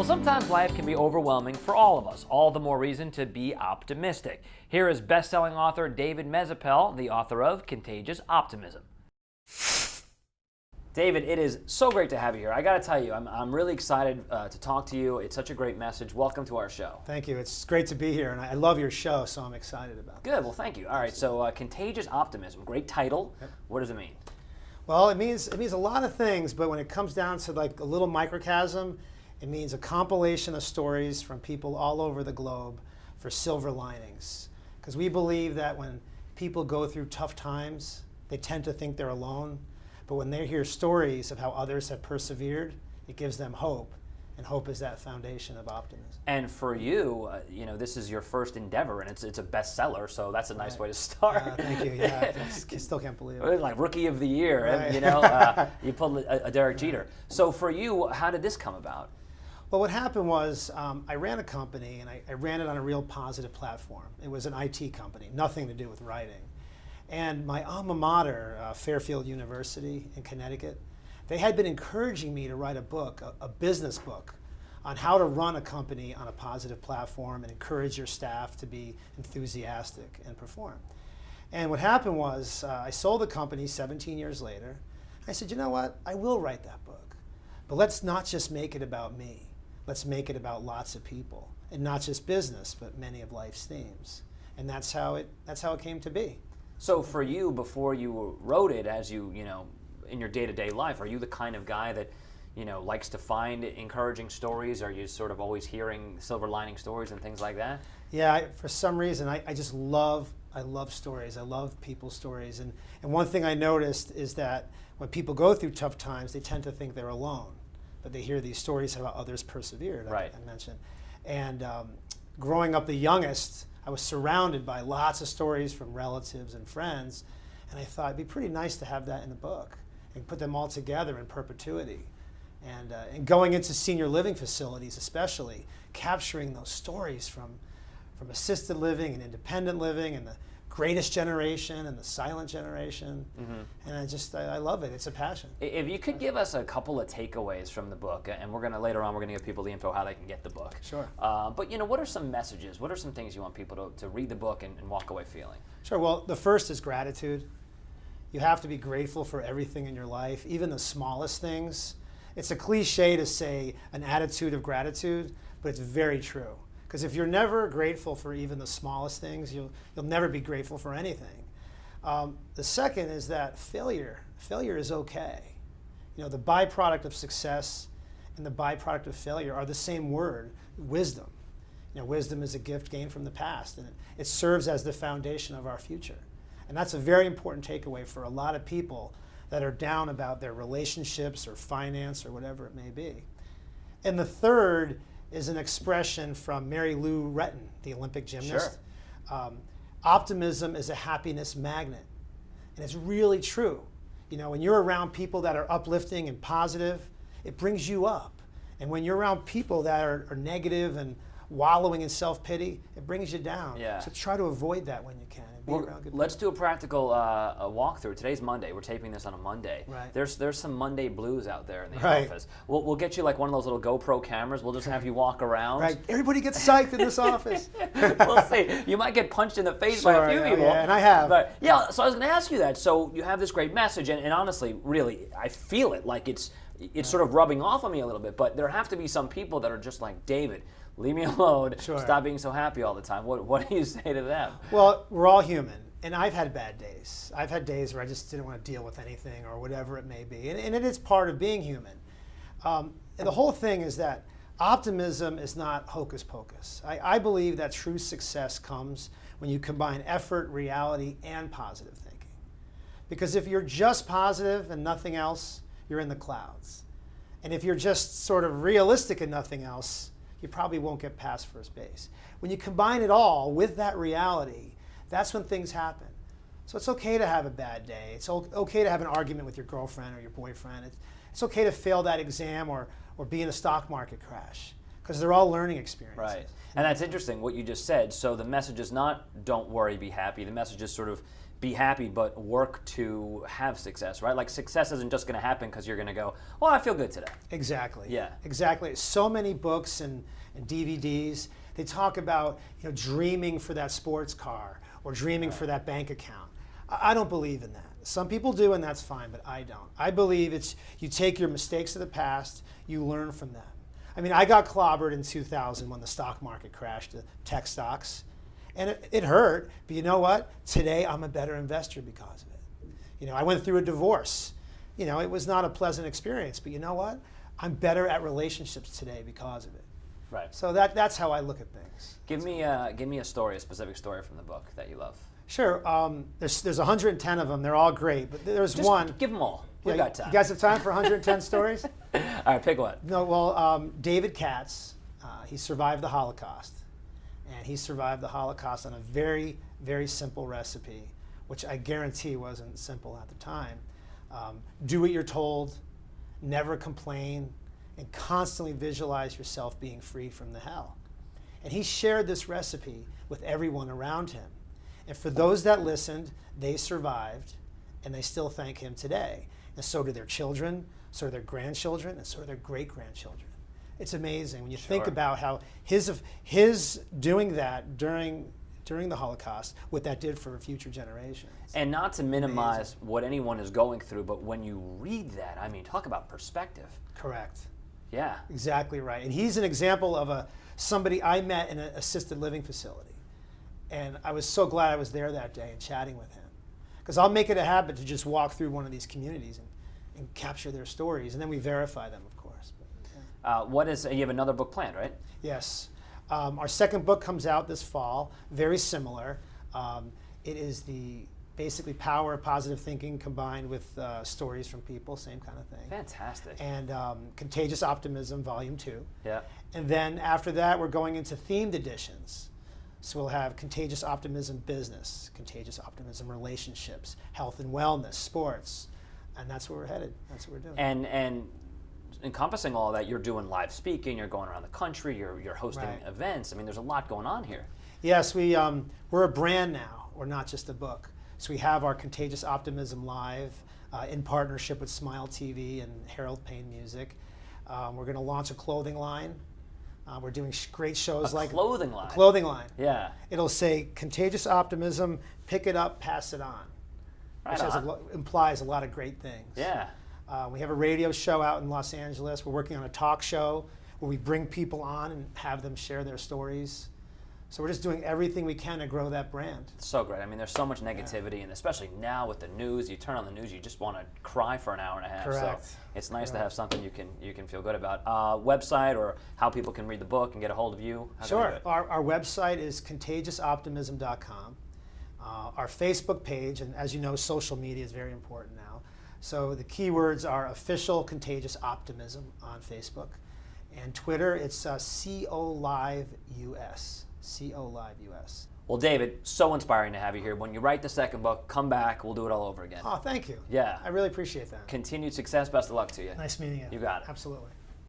Well, sometimes life can be overwhelming for all of us, all the more reason to be optimistic. Here is best-selling author David Mezzapelle, the author of Contagious Optimism. David, it is so great to have you here. I got to tell you, I'm really excited to talk to you. It's such a great message. Welcome to our show. Thank you. It's great to be here, and I love your show, so I'm excited about it. Good. Well, thank you. All right. So, Contagious Optimism, great title. Yep. What does it mean? Well, it means a lot of things, but when it comes down to like a little microcosm, it means a compilation of stories from people all over the globe for silver linings. Because we believe that when people go through tough times, they tend to think they're alone. But when they hear stories of how others have persevered, it gives them hope. And hope is that foundation of optimism. And for you, this is your first endeavor, and it's a bestseller, so that's a nice way to start. Thank you. Yeah, I still can't believe it. Like Rookie of the Year, Right. you pulled a Derek Jeter. So for you, how did this come about? Well, what happened was I ran a company, and I ran it on a real positive platform. It was an IT company, nothing to do with writing. And my alma mater, Fairfield University in Connecticut, they had been encouraging me to write a book, a business book, on how to run a company on a positive platform and encourage your staff to be enthusiastic and perform. And what happened was I sold the company 17 years later. I said, you know what? I will write that book. But let's not just make it about me. Let's make it about lots of people, and not just business, but many of life's themes. And that's how it came to be. So for you, before you wrote it, as you in your day-to-day life, are you the kind of guy that likes to find encouraging stories? Are you sort of always hearing silver lining stories and things like that? Yeah, for some reason, I just love stories. I love people's stories. And one thing I noticed is that when people go through tough times, they tend to think they're alone. But they hear these stories about others persevered, right. I mentioned. And growing up the youngest, I was surrounded by lots of stories from relatives and friends. And I thought it'd be pretty nice to have that in a book and put them all together in perpetuity. And going into senior living facilities especially, capturing those stories from assisted living and independent living and the greatest generation and the silent generation. Mm-hmm. And I love it. It's a passion. If you could give us a couple of takeaways from the book, and later on we're going to give people the info how they can get the book. Sure. But what are some messages? What are some things you want people to read the book and walk away feeling? Sure. Well, the first is gratitude. You have to be grateful for everything in your life, even the smallest things. It's a cliche to say an attitude of gratitude, but it's very true. Because if you're never grateful for even the smallest things, you'll never be grateful for anything. The second is that failure is okay. The byproduct of success and the byproduct of failure are the same word, wisdom. Wisdom is a gift gained from the past, and it serves as the foundation of our future. And that's a very important takeaway for a lot of people that are down about their relationships or finance or whatever it may be. And the third is an expression from Mary Lou Retton, the Olympic gymnast. Sure. Optimism is a happiness magnet. And it's really true. When you're around people that are uplifting and positive, it brings you up. And when you're around people that are negative and wallowing in self-pity, it brings you down. Yeah. So try to avoid that when you can. And be around good let's do a practical walkthrough. Today's Monday. We're taping this on a Monday. Right. There's some Monday blues out there in the Right. office. We'll get you like one of those little GoPro cameras. We'll just have you walk around. Right. Everybody gets psyched in this office. We'll see. You might get punched in the face by a few people. Yeah, and I have. But yeah, so I was going to ask you that. So you have this great message, and honestly, really, I feel it. Like it's sort of rubbing off on me a little bit. But there have to be some people that are just like, David, leave me alone. Sure. Stop being so happy all the time. What do you say to them? Well, we're all human, and I've had bad days. I've had days where I just didn't want to deal with anything or whatever it may be, and it is part of being human. And the whole thing is that optimism is not hocus pocus. I believe that true success comes when you combine effort, reality, and positive thinking. Because if you're just positive and nothing else, you're in the clouds. And if you're just sort of realistic and nothing else, you probably won't get past first base. When you combine it all with that reality, that's when things happen. So it's okay to have a bad day. It's okay to have an argument with your girlfriend or your boyfriend. It's okay to fail that exam or be in a stock market crash, because they're all learning experiences. Right. And that's interesting what you just said. So the message is not don't worry, be happy. The message is sort of be happy, but work to have success, right? Like success isn't just going to happen because you're going to go, well, I feel good today. Exactly. Yeah. Exactly. So many books and DVDs, they talk about dreaming for that sports car or dreaming for that bank account. I don't believe in that. Some people do, and that's fine, but I don't. I believe it's you take your mistakes of the past, you learn from them. I mean, I got clobbered in 2000 when the stock market crashed, the tech stocks, and it hurt, but you know what? Today I'm a better investor because of it. I went through a divorce. It was not a pleasant experience, but you know what? I'm better at relationships today because of it. Right. So that's how I look at things. Give me a story, a specific story from the book that you love. Sure. There's 110 of them. They're all great, but there's Just one. give them all. We got time. You guys have time for 110 stories? All right, pick one. No. Well, David Katz, he survived the Holocaust, and he survived the Holocaust on a very, very simple recipe, which I guarantee wasn't simple at the time. Do what you're told, never complain, and constantly visualize yourself being freed from the hell. And he shared this recipe with everyone around him. And for those that listened, they survived, and they still thank him today. And so do their children, so do their grandchildren, and so do their great-grandchildren. It's amazing when you think about how his doing that during the Holocaust, what that did for future generations. And not to minimize what anyone is going through, but when you read that, I mean, talk about perspective. Correct. Yeah. Exactly right. And he's an example of somebody I met in an assisted living facility. And I was so glad I was there that day and chatting with him. Because I'll make it a habit to just walk through one of these communities and capture their stories. And then we verify them, of course. But, You have another book planned, right? Yes. Our second book comes out this fall, very similar. It is the basically power of positive thinking combined with stories from people, same kind of thing. Fantastic. And Contagious Optimism, Volume 2. Yeah. And then after that, we're going into themed editions. So we'll have Contagious Optimism Business, Contagious Optimism Relationships, Health and Wellness, Sports, and that's where we're headed. That's what we're doing. And encompassing all of that, you're doing live speaking, you're going around the country, you're hosting events. I mean, there's a lot going on here. Yes, we're a brand now. We're not just a book. So we have our Contagious Optimism Live in partnership with Smile TV and Harold Payne Music. We're going to launch a clothing line. We're doing great shows like clothing line. A clothing line. Yeah. It'll say Contagious Optimism, pick it up, pass it on. Right Which implies a lot of great things. Yeah. We have a radio show out in Los Angeles. We're working on a talk show where we bring people on and have them share their stories. So we're just doing everything we can to grow that brand. It's so great. I mean, there's so much negativity, and especially now with the news, you turn on the news, you just want to cry for an hour and a half. Correct. So it's nice to have something you can feel good about. Website or how people can read the book and get a hold of you? Sure. Our website is contagiousoptimism.com. Our Facebook page, and as you know, social media is very important now. So the keywords are official Contagious Optimism on Facebook. And Twitter, it's CO Live US. CO Live US. Well, David, so inspiring to have you here. When you write the second book, come back. We'll do it all over again. Oh, thank you. Yeah. I really appreciate that. Continued success. Best of luck to you. Nice meeting you. You got it. Absolutely.